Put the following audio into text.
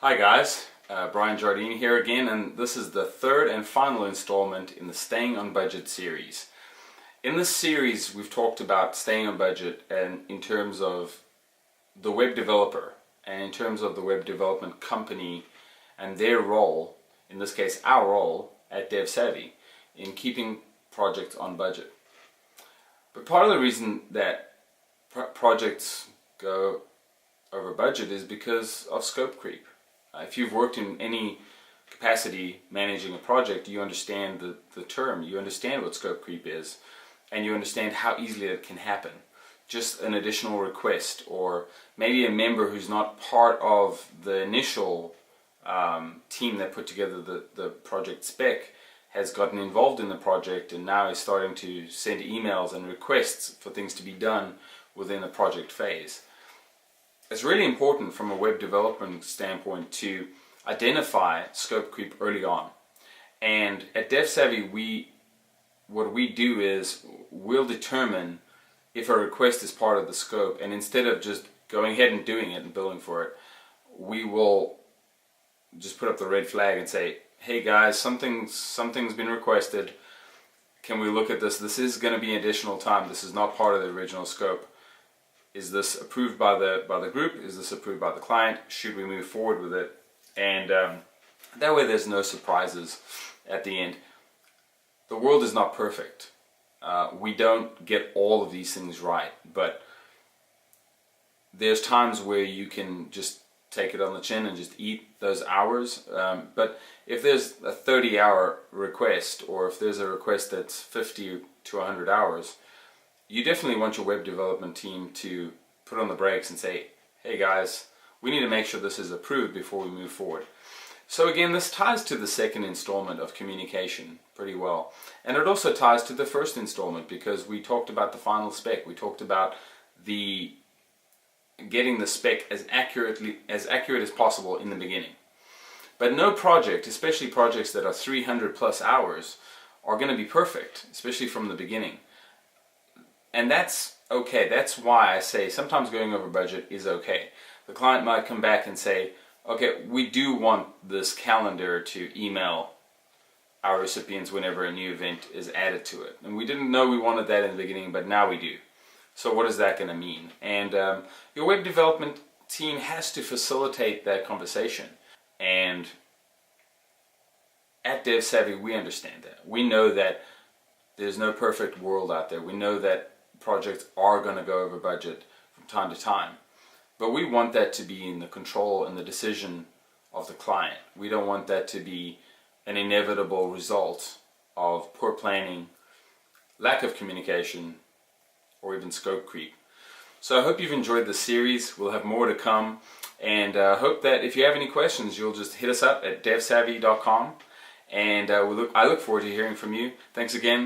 Hi guys, Brian Jardine here again, and this is the third and final installment in the Staying on Budget series. In this series we've talked about staying on budget and in terms of the web developer and in terms of the web development company and their role, in this case our role at DevSavvy, in keeping projects on budget. But part of the reason that projects go over budget is because of scope creep. If you've worked in any capacity managing a project, you understand the term, you understand what scope creep is, and you understand how easily it can happen. Just an additional request, or maybe a member who's not part of the initial team that put together the project spec has gotten involved in the project and now is starting to send emails and requests for things to be done within the project phase. It's really important from a web development standpoint to identify scope creep early on. And at DevSavvy, what we do is we'll determine if a request is part of the scope, and instead of just going ahead and doing it and billing for it, we will just put up the red flag and say, hey guys, something's been requested, can we look at this? This is going to be additional time, this is not part of the original scope. Is this approved by the group? Is this approved by the client? Should we move forward with it? And that way there's no surprises at the end. The world is not perfect. We don't get all of these things right, but there's times where you can just take it on the chin and just eat those hours. But if there's a 30-hour request, or if there's a request that's 50 to 100 hours, you definitely want your web development team to put on the brakes and say, hey guys, we need to make sure this is approved before we move forward. So again, this ties to the second installment of communication pretty well. And it also ties to the first installment, because we talked about the final spec. We talked about getting the spec as accurate as possible in the beginning. But no project, especially projects that are 300 plus hours, are going to be perfect, especially from the beginning. And that's okay. That's why I say sometimes going over budget is okay. The client might come back and say, okay, we do want this calendar to email our recipients whenever a new event is added to it. And we didn't know we wanted that in the beginning, but now we do. So what is that going to mean? And your web development team has to facilitate that conversation. And at DevSavvy, we understand that. We know that there's no perfect world out there. We know that projects are going to go over budget from time to time. But we want that to be in the control and the decision of the client. We don't want that to be an inevitable result of poor planning, lack of communication, or even scope creep. So I hope you've enjoyed this series. We'll have more to come, and I hope that if you have any questions, you'll just hit us up at devsavvy.com, and I look forward to hearing from you. Thanks again.